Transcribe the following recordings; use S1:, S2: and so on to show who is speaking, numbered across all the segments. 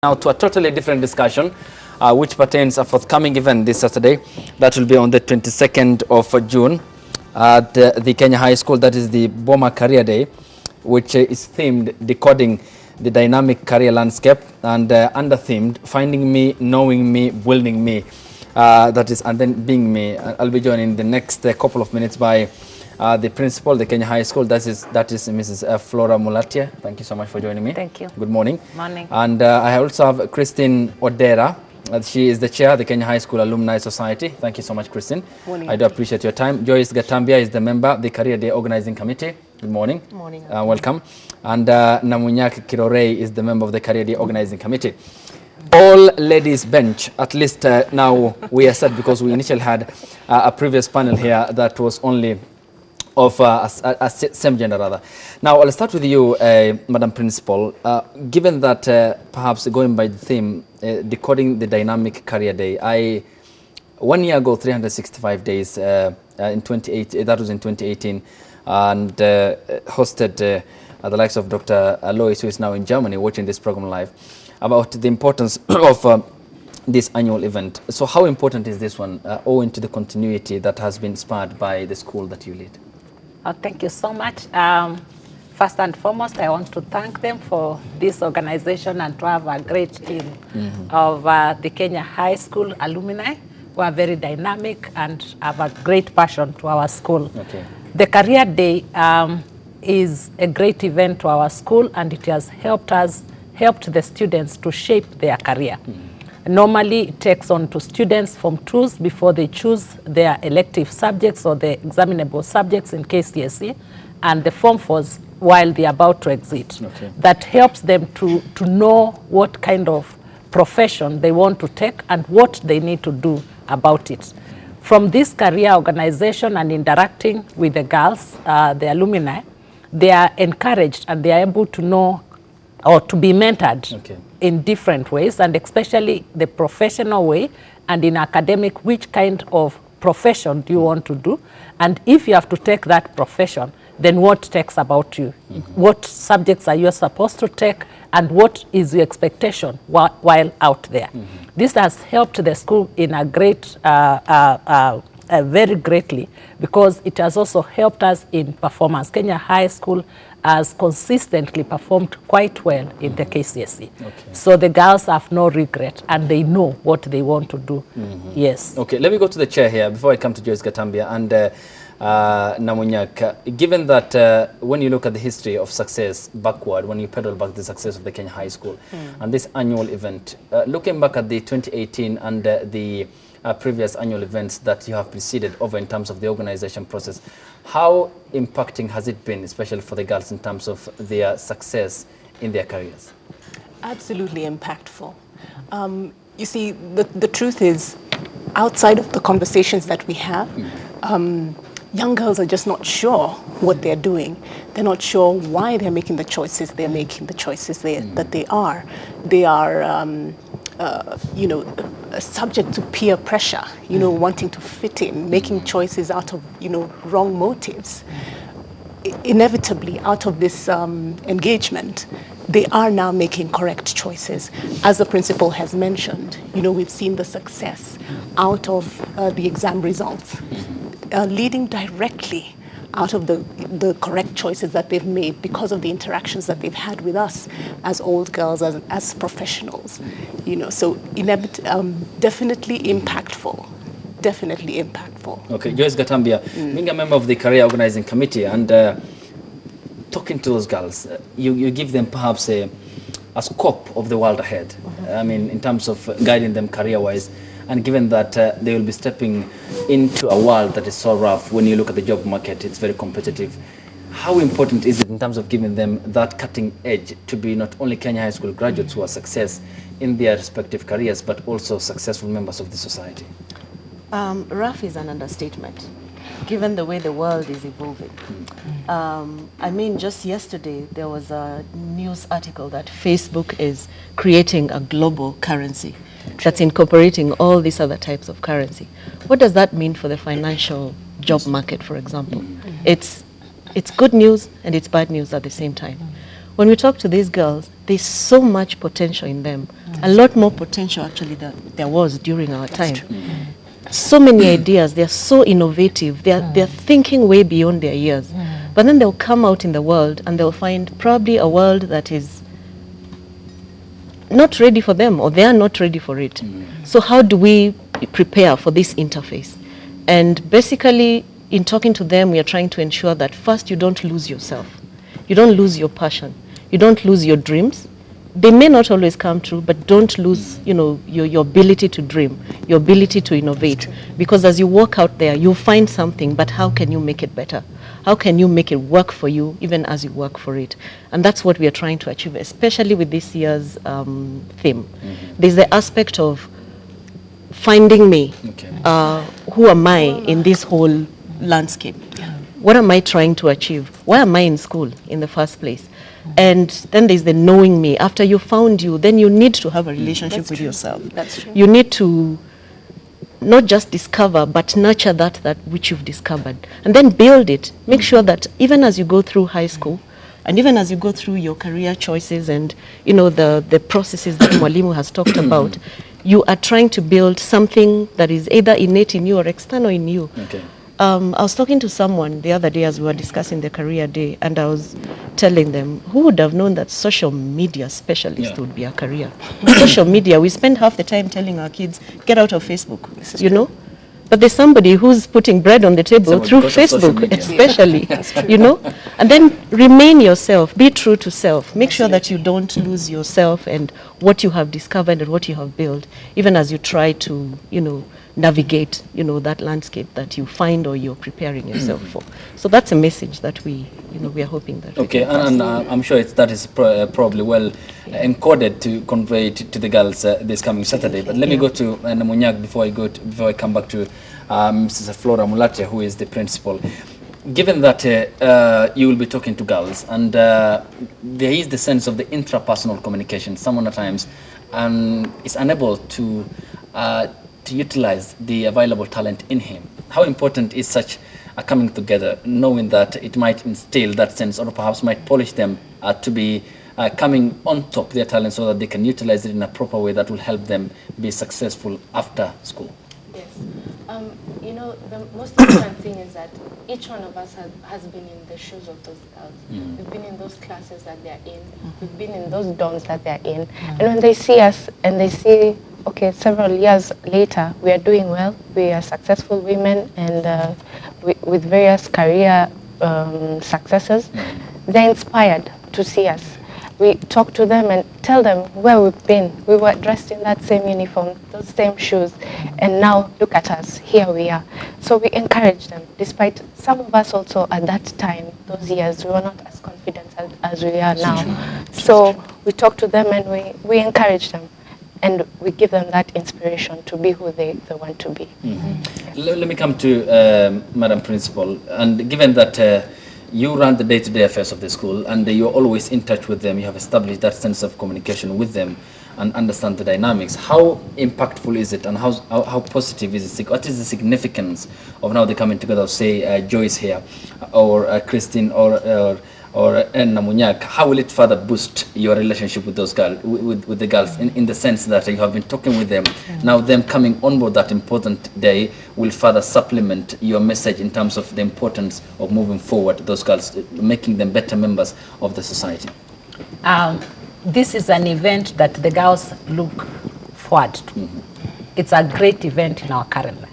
S1: Now to a totally different discussion, which pertains a forthcoming event this Saturday. That will be on the 22nd of June at the Kenya High School. That is the Boma Career Day, which is themed Decoding the Dynamic Career Landscape, and under-themed Finding Me, Knowing Me, Building Me. That is, and then Being Me. I'll be joined in the next couple of minutes by the principal, the Kenya High School. That is Mrs. Flora Mulatya. Thank you so much for joining me.
S2: Thank you.
S1: Good morning.
S2: Morning.
S1: And I also have Christine Odera. She is the chair of the Kenya High School Alumni Society. Thank you so much, Christine.
S2: Morning.
S1: I do appreciate your time. Joyce Gatambia is the member of the Career Day Organizing Committee. Good morning.
S2: Morning.
S1: Welcome. And Namunyak Kirorei is the member of the Career Day Organizing Committee. All ladies bench, at least now we are set, because we initially had a previous panel here that was only of a same gender rather. Now I'll start with you, Madam Principal. Given that perhaps going by the theme, decoding the dynamic career day, 1 year ago, 365 days in 2018, that was in 2018, and hosted the likes of Dr. Lois, who is now in Germany watching this program live, about the importance of this annual event. So how important is this one, owing to the continuity that has been spurred by the school that you lead?
S2: Thank you so much. First and foremost, I want to thank them for this organization and to have a great team of the Kenya High School alumni who are very dynamic and have a great passion to our school.
S1: Okay.
S2: The Career Day is a great event to our school, and it has helped the students to shape their career. Normally, it takes on to students from twos before they choose their elective subjects or the examinable subjects in KCSE, and the Form 4s while they're about to exit.
S1: Okay.
S2: That helps them to know what kind of profession they want to take and what they need to do about it. From this career organization and interacting with the girls, the alumni, they are encouraged and they are able to know or to be mentored in different ways, and especially the professional way, and in academic, which kind of profession do you want to do, and if you have to take that profession, then what takes about you, what subjects are you supposed to take, and what is your expectation while out there. This has helped the school in a great, very greatly, because it has also helped us in performance. Kenya High School has consistently performed quite well in the KCSE. Okay. So the girls have no regret and they know what they want to do. Yes.
S1: Okay, let me go to the chair here before I come to Joyce Gatambia and Namunyak. Given that when you look at the history of success backward, when you pedal back the success of the Kenya High School and this annual event, looking back at the 2018 and the previous annual events that you have preceded over in terms of the organization process, how impacting has it been, especially for the girls, in terms of their success in their careers?
S3: Absolutely impactful. You see, the truth is, outside of the conversations that we have, young girls are just not sure what they're doing. They're not sure why they're making the choices they're making, the choices that they are. They are, you know, subject to peer pressure, you know, wanting to fit in, making choices out of, you know, wrong motives. Inevitably, out of this engagement, they are now making correct choices. As the principal has mentioned, you know, we've seen the success out of the exam results, leading directly out of the correct choices that they've made because of the interactions that they've had with us as old girls, as professionals, you know. So definitely impactful. Definitely impactful.
S1: Okay, Joyce Gatambia, being a member of the Career Organizing Committee and talking to those girls, you give them perhaps a scope of the world ahead. I mean, in terms of guiding them career-wise, and given that they will be stepping into a world that is so rough, when you look at the job market, it's very competitive. How important is it in terms of giving them that cutting edge to be not only Kenya High School graduates who are success in their respective careers, but also successful members of the society?
S4: Rough is an understatement, given the way the world is evolving. I mean, just yesterday, there was a news article that Facebook is creating a global currency that's incorporating all these other types of currency. What does that mean for the financial job market, for example? It's good news and it's bad news at the same time. when we talk to these girls, there's so much potential in them. A lot more potential actually than there was during our time. So many ideas, they're so innovative, they're thinking way beyond their years. But then they'll come out in the world and they'll find probably a world that is not ready for them, or they are not ready for it. So how do we prepare for this interface? And basically, in talking to them, we are trying to ensure that first you don't lose yourself. You don't lose your passion. You don't lose your dreams. They may not always come true, but don't lose, your ability to dream, your ability to innovate. Because as you walk out there, you'll find something, but how can you make it better? How can you make it work for you, even as you work for it? And that's what we are trying to achieve, especially with this year's theme. There's the aspect of finding me. Who am I in this whole landscape? What am I trying to achieve? Why am I in school in the first place? And then there's the knowing me. After you found you, then you need to have a relationship with yourself.
S3: That's true.
S4: You need to not just discover, but nurture that which you've discovered. And then build it. Make sure that even as you go through high school, and even as you go through your career choices and, the processes that Mwalimu has talked about, you are trying to build something that is either innate in you or external in you. I was talking to someone the other day as we were discussing the career day, and I was telling them, who would have known that social media specialist would be a career? Social media, we spend half the time telling our kids, get out of Facebook, But there's somebody who's putting bread on the table through Facebook, especially, And then remain yourself, be true to self. Make sure that you don't lose yourself and what you have discovered and what you have built, even as you try to, navigate, that landscape that you find or you're preparing yourself for. So that's a message that we are hoping that.
S1: Okay, and I'm sure that is probably well encoded to convey to the girls this coming Saturday. But let me go to Namunyak before I come back to Mrs. Flora Mulatya, who is the principal. Given that you will be talking to girls, and there is the sense of the intrapersonal communication, someone at times is unable to utilize the available talent in him. How important is such a coming together, knowing that it might instill that sense, or perhaps might polish them to be coming on top of their talent so that they can utilize it in a proper way that will help them be successful after school?
S5: Yes. The most important thing is that each one of us has been in the shoes of those girls. We've been in those classes that they're in. We've been in those dorms that they're in. And when they see us and they see, okay, several years later, we are doing well, we are successful women and with various career successes, they're inspired to see us. We talk to them and tell them where we've been. We were dressed in that same uniform, those same shoes, and now look at us, here we are. So we encourage them, despite some of us also at that time, those years, we were not as confident as we are now. So we talk to them and we encourage them. And we give them that inspiration to be who they want to be.
S1: Let me come to Madam Principal. And given that you run the day-to-day affairs of the school and you're always in touch with them, you have established that sense of communication with them and understand the dynamics. How impactful is it and how positive is it? What is the significance of now they coming together, say Joyce here or Christine or Namunyak? How will it further boost your relationship with those girls, with the girls, in the sense that you have been talking with them? Now them coming on board that important day will further supplement your message in terms of the importance of moving forward those girls, making them better members of the society.
S2: This is an event that the girls look forward to. It's a great event in our calendar.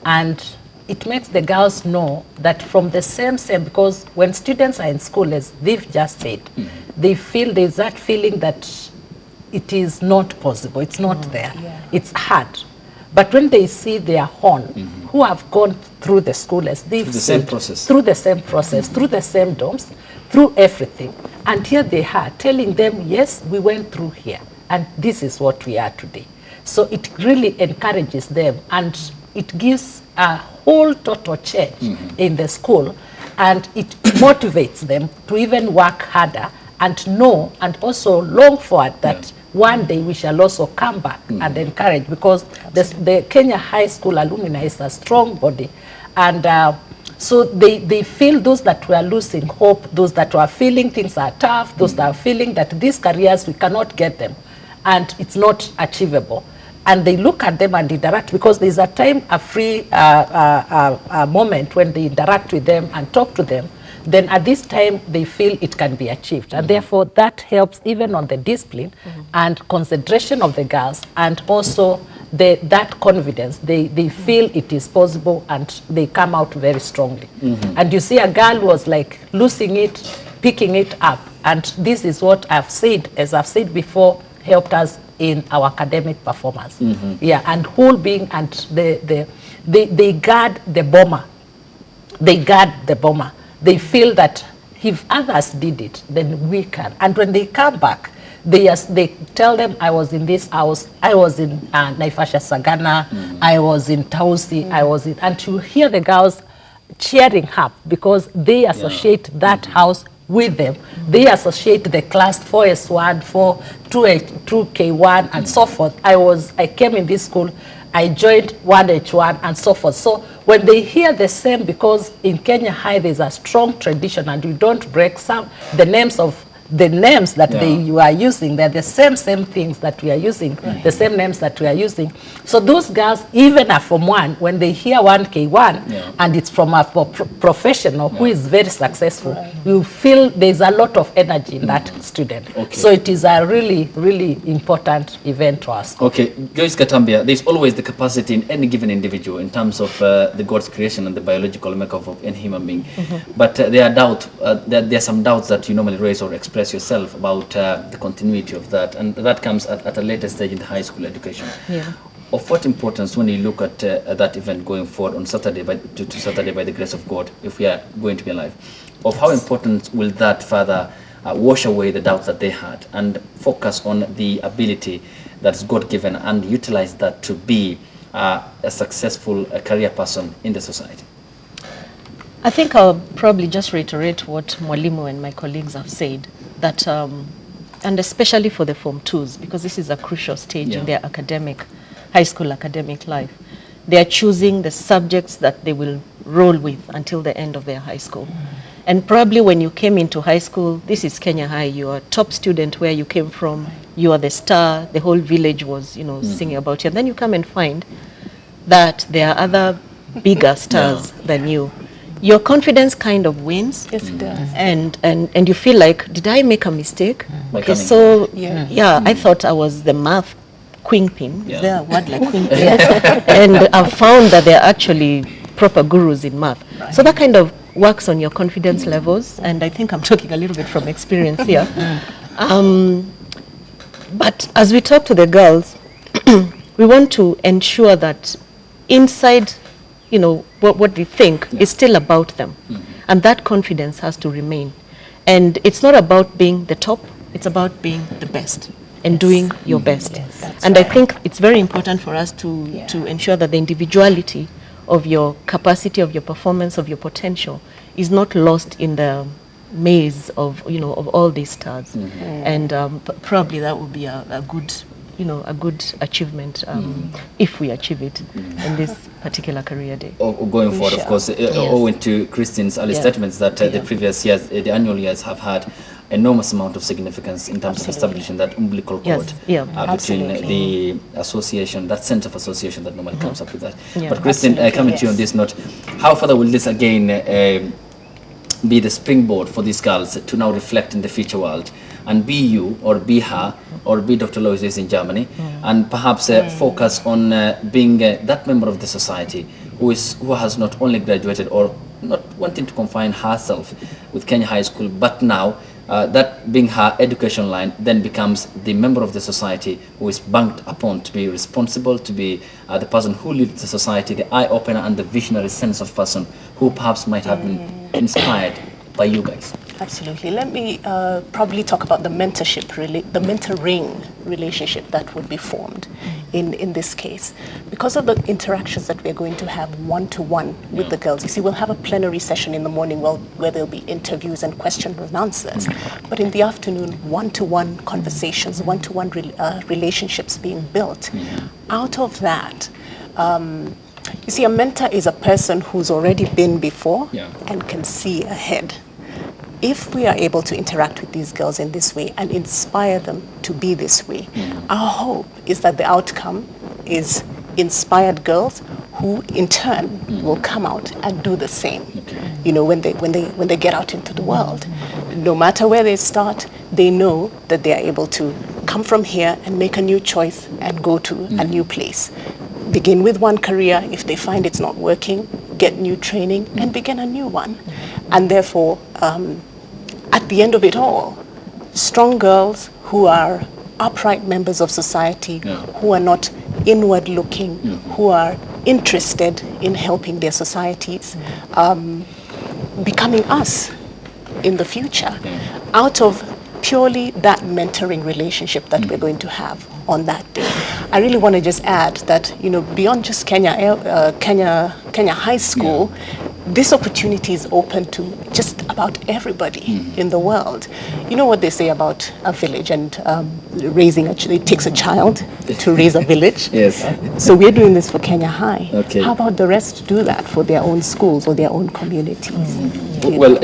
S2: And it makes the girls know that from the same, because when students are in school, as they've just said, they feel there's that feeling that it is not possible, it's not there, it's hard. But when they see their own, who have gone through the school as they've said, through the same process, through the same dorms, through everything, and here they are telling them, yes, we went through here, and this is what we are today. So it really encourages them, and it gives a whole total change in the school, and it motivates them to even work harder and know and also long forward that one day we shall also come back and encourage, because the Kenya High School Alumnae is a strong body, and So they feel, those that were losing hope, those that were feeling things are tough, those that are feeling that these careers, we cannot get them and it's not achievable. And they look at them and interact, because there's a time, a free moment when they interact with them and talk to them. Then at this time, they feel it can be achieved. And therefore, that helps even on the discipline and concentration of the girls, and also that confidence. They feel it is possible, and they come out very strongly. And you see a girl was like losing it, picking it up. And this is what I've said, as I've said before, helped us in our academic performance. Yeah, and whole being, and they guard the Boma. They guard the Boma. They feel that if others did it, then we can. And when they come back, they tell them, I was in this house, I was in Naivasha Sagana, I was in Tausi, I was in, and you hear the girls cheering up because they associate that house with them. They associate the class 4S1, 2K1, and so forth. I came in this school, I joined 1H1 and so forth. So when they hear the same, because in Kenya High there's a strong tradition and you don't break the names that you are using, they're the same things that we are using, the same names that we are using. So those girls, even from one, when they hear 1K1 and it's from a professional who is very successful, you feel there's a lot of energy in that student. So it is a really, really important event to us.
S1: Okay, Joyce Gatambia, there's always the capacity in any given individual in terms of the God's creation and the biological makeup of any human being. But there are some doubts that you normally raise or express yourself about the continuity of that, and that comes at a later stage in the high school education. Of what importance when you look at that event going forward on Saturday, to Saturday by the grace of God, if we are going to be alive, of how important will that further wash away the doubts that they had and focus on the ability that's God-given and utilize that to be a successful career person in the society?
S4: I think I'll probably just reiterate what Mwalimu and my colleagues have said, that, and especially for the Form 2s, because this is a crucial stage in their high school academic life. They are choosing the subjects that they will roll with until the end of their high school. And probably when you came into high school, this is Kenya High, you are a top student where you came from, you are the star, the whole village was, singing about you. And then you come and find that there are other bigger stars than you. Your confidence kind of wins.
S3: Yes, it does.
S4: And you feel like, did I make a mistake? Okay, so I thought I was the math queenpin. Is there a word like queenpin? And I've found that there are actually proper gurus in math. So that kind of works on your confidence levels, and I think I'm talking a little bit from experience here. But as we talk to the girls, we want to ensure that inside, what they think is still about them. And that confidence has to remain. And it's not about being the top, it's about being the best and doing your best. And I think it's very important for us to ensure that the individuality of your capacity, of your performance, of your potential is not lost in the maze of all these stars. And probably that would be a good achievement if we achieve it in this particular career day.
S1: Going forward, of course, owing to Christine's early statements that the previous years, the annual years have had enormous amount of significance in terms of establishing that umbilical cord between the association, that sense of association that normally comes up with that. But Christine, coming to you on this note, how further will this again be the springboard for these girls to now reflect in the future world and be you or be her or be Dr. Lois is in Germany and perhaps focus on being that member of the society who has not only graduated or not wanting to confine herself with Kenya High School, but now that being her education line then becomes the member of the society who is banked upon to be responsible, to be the person who leads the society, the eye-opener and the visionary sense of person who perhaps might have been inspired by you guys.
S3: Absolutely. Let me probably talk about the mentorship, the mentoring relationship that would be formed in this case. Because of the interactions that we're going to have one-to-one with the girls. You see, we'll have a plenary session in the morning where there'll be interviews and questions and answers. But in the afternoon, one-to-one conversations, one-to-one relationships being built. Out of that, You see, a mentor is a person who's already been before
S1: Yeah.
S3: and can see ahead. If we are able to interact with these girls in this way and inspire them to be this way, our hope is that the outcome is inspired girls who in turn will come out and do the same. You know, when they get out into the world, no matter where they start, they know that they are able to come from here and make a new choice and go to a new place. Begin with one career. If they find it's not working, get new training and begin a new one. And therefore, at the end of it all, strong girls who are upright members of society, who are not inward looking, who are interested in helping their societies, becoming us in the future, out of purely that mentoring relationship that we're going to have on that day. I really want to just add that, you know, beyond just Kenya High School, this opportunity is open to just about everybody in the world. You know what they say about a village and raising it takes a child to raise a village.
S1: Yes.
S3: So we're doing this for Kenya High.
S1: Okay.
S3: How about the rest do that for their own schools or their own communities?
S1: Well,